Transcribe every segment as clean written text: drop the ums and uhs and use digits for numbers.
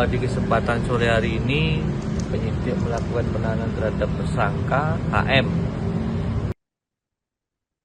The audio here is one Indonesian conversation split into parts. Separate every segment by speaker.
Speaker 1: Pada kesempatan sore hari ini, penyidik melakukan penahanan terhadap tersangka HM.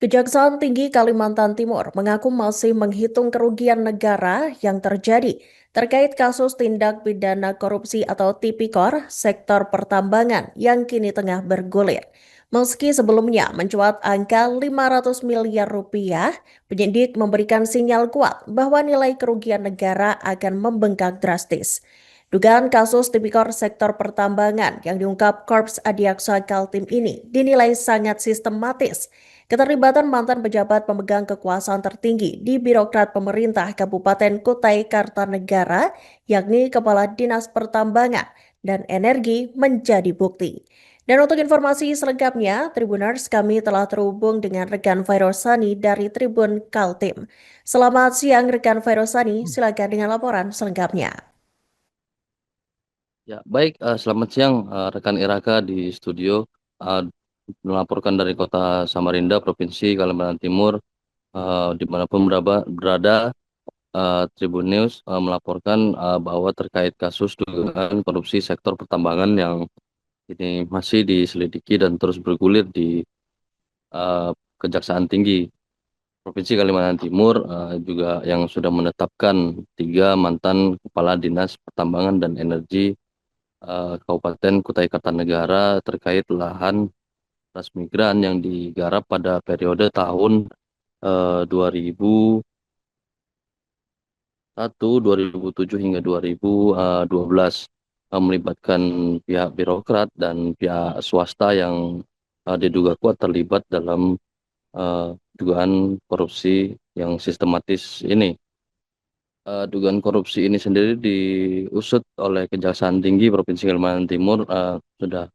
Speaker 2: Kejaksaan Tinggi Kalimantan Timur mengaku masih menghitung kerugian negara yang terjadi terkait kasus tindak pidana korupsi atau tipikor sektor pertambangan yang kini tengah bergulir. Meski sebelumnya mencuat angka 500 miliar rupiah, penyidik memberikan sinyal kuat bahwa nilai kerugian negara akan membengkak drastis. Dugaan kasus tipikor sektor pertambangan yang diungkap Korps Adiaksa Kaltim ini dinilai sangat sistematis. Keterlibatan mantan pejabat pemegang kekuasaan tertinggi di birokrat pemerintah Kabupaten Kutai Kartanegara, yakni Kepala Dinas Pertambangan dan Energi menjadi bukti. Dan untuk informasi selengkapnya, Tribuners kami telah terhubung dengan rekan Fairosani dari Tribun Kaltim. Selamat siang rekan Fairosani, silakan dengan laporan selengkapnya.
Speaker 3: Ya, baik. Selamat siang, rekan Iraka di studio. Uh, Melaporkan dari kota Samarinda, Provinsi Kalimantan Timur, dimanapun berada, Tribun News melaporkan bahwa terkait kasus dugaan korupsi sektor pertambangan yang ini masih diselidiki dan terus bergulir di uh, Kejaksaan Tinggi Provinsi Kalimantan Timur, juga yang sudah menetapkan 3 mantan kepala dinas pertambangan dan energi Kabupaten Kutai Kartanegara terkait lahan transmigran yang digarap pada periode tahun 2001, 2007 hingga 2012, melibatkan pihak birokrat dan pihak swasta yang diduga kuat terlibat dalam dugaan korupsi yang sistematis ini. Dugaan korupsi ini sendiri diusut oleh Kejaksaan Tinggi Provinsi Kalimantan Timur sudah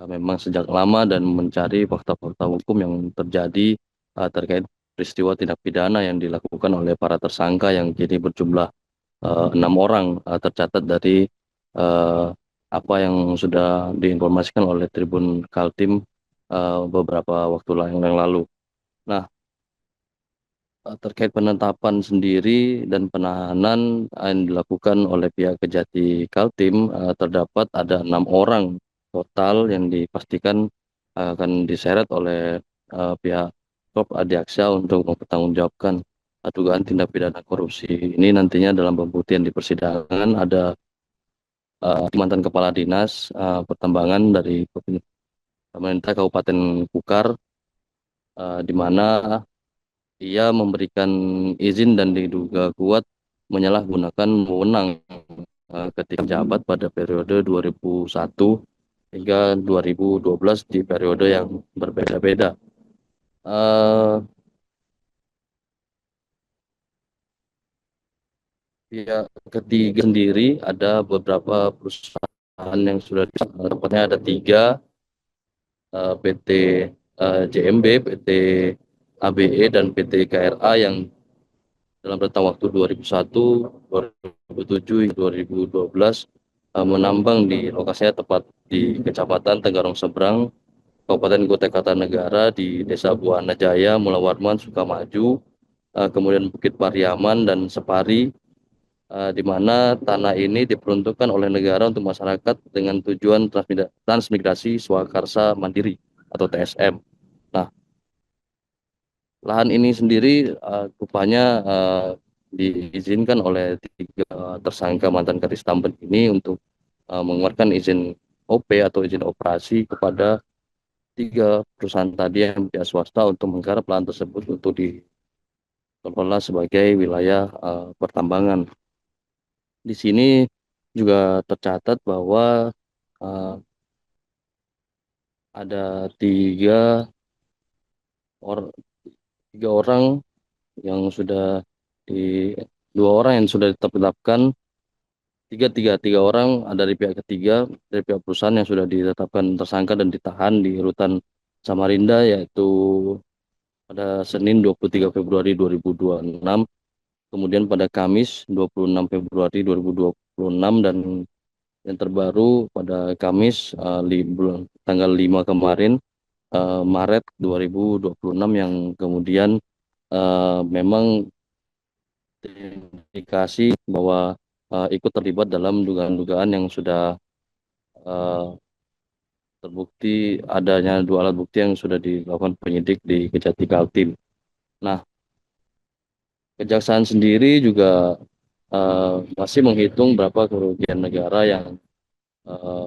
Speaker 3: memang sejak lama dan mencari fakta-fakta hukum yang terjadi terkait peristiwa tindak pidana yang dilakukan oleh para tersangka yang kini berjumlah 6 orang, tercatat dari uh, apa yang sudah diinformasikan oleh Tribun Kaltim beberapa waktu yang lalu. Nah, terkait penetapan sendiri dan penahanan yang dilakukan oleh pihak Kejati Kaltim, terdapat ada 6 orang total yang dipastikan akan diseret oleh pihak Korps Adiaksa untuk mempertanggungjawabkan dugaan tindak pidana korupsi ini. Nantinya dalam pembuktian di persidangan ada mantan kepala dinas pertambangan dari pemerintah Kabupaten Kukar, di mana ia memberikan izin dan diduga kuat menyalahgunakan wewenang ketika jabat pada periode 2001 hingga 2012 di periode yang berbeda-beda. Uh, Pihak ketiga sendiri ada beberapa perusahaan yang sudah tepatnya ada 3, PT JMB, PT ABE, dan PT KRA yang dalam rentang waktu 2001, 2007, hingga 2012 menambang di lokasinya tepat di Kecamatan Tenggarong Seberang, Kabupaten Kutai Kartanegara, di Desa Buana Jaya, Mulawarman, Sukamaju, kemudian Bukit Pariaman dan Separi, di mana tanah ini diperuntukkan oleh negara untuk masyarakat dengan tujuan transmigrasi swakarsa mandiri atau TSM. Nah, lahan ini sendiri rupanya diizinkan oleh 3 tersangka mantan Kadis Tamben ini untuk mengeluarkan izin OP atau izin operasi kepada 3 perusahaan tadi yang pihak swasta untuk menggarap lahan tersebut untuk dikelola sebagai wilayah pertambangan. Di sini juga tercatat bahwa uh, ada or, 3 orang yang sudah di 2 orang yang sudah ditetapkan, tiga orang dari pihak ketiga, dari pihak perusahaan yang sudah ditetapkan tersangka dan ditahan di rutan Samarinda, yaitu pada Senin 23 Februari 2026, kemudian pada Kamis 26 Februari 2026, dan yang terbaru pada Kamis tanggal 5 kemarin, Maret 2026, yang kemudian memang terindikasi bahwa ikut terlibat dalam dugaan-dugaan yang sudah eh, terbukti adanya 2 alat bukti yang sudah dilakukan penyidik di Kejati Kaltim. Nah, Kejaksaan sendiri juga masih menghitung berapa kerugian negara yang eh,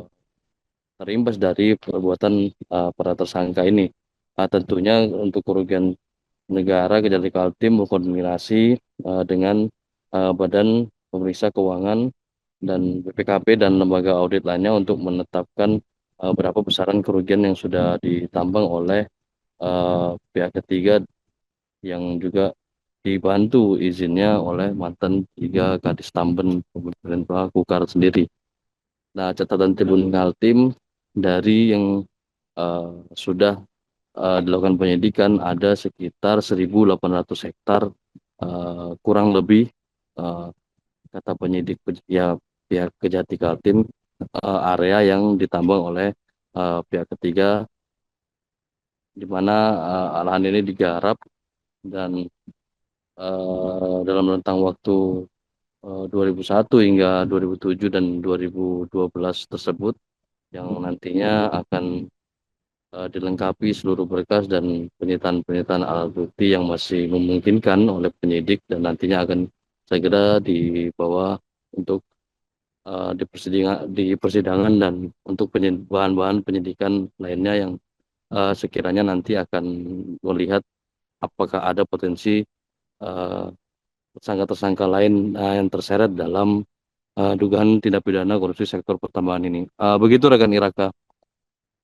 Speaker 3: terimbas dari perbuatan para tersangka ini. Tentunya untuk kerugian negara Kejati Kaltim berkoordinasi dengan Badan Pemeriksa Keuangan dan BPKP dan lembaga audit lainnya untuk menetapkan berapa besaran kerugian yang sudah ditambang oleh pihak ketiga yang juga dibantu izinnya oleh mantan 3 Kadis Tamben pemerintah Kukar sendiri. Nah, catatan Tribun Kaltim dari yang sudah dilakukan penyidikan ada sekitar 1.800 hektar kurang lebih kata penyidik ya pihak Kejati Kaltim area yang ditambang oleh pihak ketiga di mana lahan ini digarap dan dalam rentang waktu 2001 hingga 2007 dan 2012 tersebut yang nantinya akan dilengkapi seluruh berkas dan penyitaan alat bukti yang masih memungkinkan oleh penyidik dan nantinya akan segera dibawa untuk di persidangan dan untuk bahan-bahan penyidikan lainnya yang sekiranya nanti akan melihat apakah ada potensi tersangka-tersangka lain yang terseret dalam dugaan tindak pidana korupsi sektor pertambangan ini. Begitu rekan Iraka.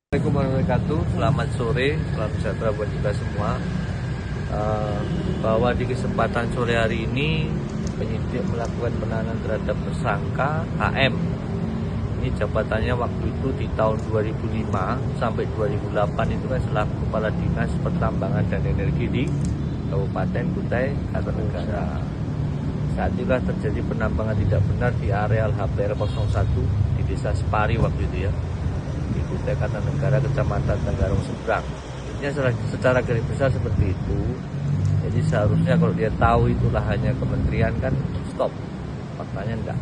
Speaker 1: Assalamualaikum warahmatullahi wabarakatuh. Selamat sore, salam sejahtera buat kita semua. Bahwa di kesempatan sore hari ini penyidik melakukan penahanan terhadap tersangka HM. Ini jabatannya waktu itu di tahun 2005 sampai 2008 itu kan selaku Kepala Dinas Pertambangan dan Energi di Kabupaten Kutai Kartanegara. Saat itulah terjadi penambangan tidak benar di areal HPR 01 di Desa Separi waktu itu ya, di Kutai Kartanegara, Kecamatan Tenggarong Seberang. Ini secara garis besar seperti itu. Jadi seharusnya kalau dia tahu itu lahannya kementerian kan stop. Faktanya enggak.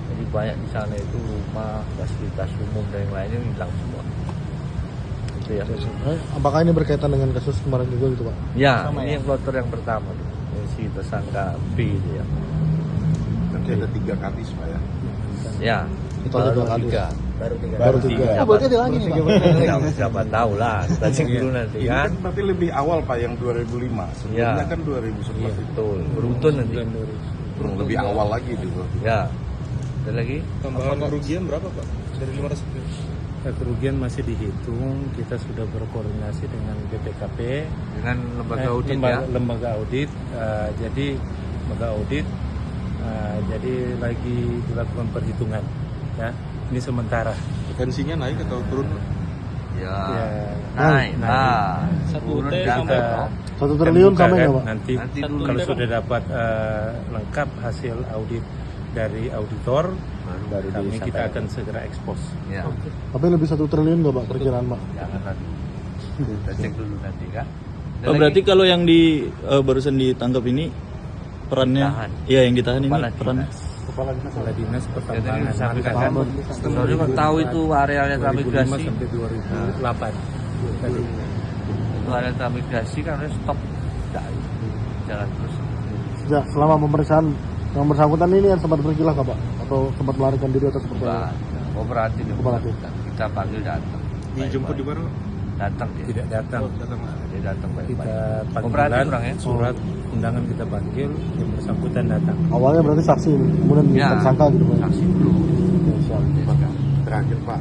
Speaker 1: Jadi banyak di sana itu rumah, fasilitas umum dan yang lainnya hilang semua. Itu ya.
Speaker 4: Apakah ini berkaitan dengan kasus kemarin juga gitu Pak?
Speaker 1: Ya,
Speaker 4: Sama
Speaker 1: ini
Speaker 4: ya?
Speaker 1: yang kloter yang pertama tuh. Si tersangka B itu ya.
Speaker 5: Nanti ada 3 kadis Pak ya.
Speaker 1: Ya.
Speaker 4: Itu ada 2 kali. Baru tiga.
Speaker 1: Siapa-
Speaker 4: Berarti ada lagi nih Pak.
Speaker 1: Siapa tahu lah, kita cek dulu nanti
Speaker 5: Ini
Speaker 1: kan.
Speaker 5: kan berarti lebih awal Pak yang 2005. Sebelumnya
Speaker 1: Ya.
Speaker 5: kan 2011
Speaker 1: Iya
Speaker 5: itu.
Speaker 1: betul, beruntun nanti.
Speaker 5: Lebih awal lagi dulu.
Speaker 1: Ya. Ada lagi?
Speaker 6: Tambahan kerugian berapa Pak? Dari 500 miliar?
Speaker 7: Kerugian masih dihitung, kita sudah berkoordinasi dengan BPKP,
Speaker 1: Dengan lembaga audit ya.
Speaker 7: lembaga audit. Jadi lembaga audit, jadi lagi dilakukan perhitungan. Ya, ini sementara.
Speaker 6: Potensinya naik atau turun?
Speaker 1: Ya.
Speaker 7: Ya,
Speaker 1: Naik
Speaker 7: naik.
Speaker 1: lah.
Speaker 6: Satu
Speaker 1: Turun
Speaker 6: T
Speaker 1: jangan.
Speaker 7: Kita
Speaker 4: 1 triliun
Speaker 7: buka
Speaker 4: sampai
Speaker 7: kan
Speaker 4: nggak Pak?
Speaker 7: nanti,
Speaker 1: Nanti
Speaker 6: Satu
Speaker 1: dulu.
Speaker 7: kalau
Speaker 6: T,
Speaker 7: sudah dapat lengkap hasil audit dari auditor,
Speaker 1: Baru
Speaker 7: kami kita akan segera ekspos.
Speaker 1: Ya.
Speaker 4: Tapi lebih 1 triliun nggak Pak perkiraan Pak?
Speaker 1: Jangan nanti. Kita cek dulu nanti kan. Ada
Speaker 8: Oh, berarti
Speaker 1: lagi?
Speaker 8: kalau yang di barusan ditangkap ini perannya,
Speaker 1: Ditahan.
Speaker 8: iya yang ditahan
Speaker 1: Kepala
Speaker 8: ini peran
Speaker 1: dinas.
Speaker 4: Kepala Dinas.
Speaker 7: Kepala Dinas
Speaker 1: Ya, tadi
Speaker 7: Pertambangan
Speaker 1: disampaikan kan.
Speaker 4: Tambang.
Speaker 1: Soalnya kok tahu itu arealnya
Speaker 7: 2005
Speaker 1: migrasi.
Speaker 7: sampai 2008. Tadi.
Speaker 1: Itu area migrasi kan harus stop. Tidak. Jalan terus.
Speaker 4: Sejak selama pemeriksaan yang bersangkutan ini yang sempat berkilah nggak Pak? Atau sempat melarikan diri atau seperti apa?
Speaker 1: Kooperatif.
Speaker 4: Kooperatif.
Speaker 1: Kita panggil datang.
Speaker 6: Dijemput di mana?
Speaker 1: Datang dia.
Speaker 7: Tidak datang.
Speaker 6: Datang.
Speaker 1: Dia datang baik-baik.
Speaker 7: Kita
Speaker 1: Kooperatif
Speaker 7: panggilan,
Speaker 1: orang ya.
Speaker 7: surat undangan kita panggil, yang bersangkutan datang.
Speaker 4: Awalnya berarti saksi ini, kemudian
Speaker 1: Ya.
Speaker 4: tersangka gitu Pak?
Speaker 1: Saksi dulu.
Speaker 4: Ya, siap.
Speaker 5: Terakhir Pak,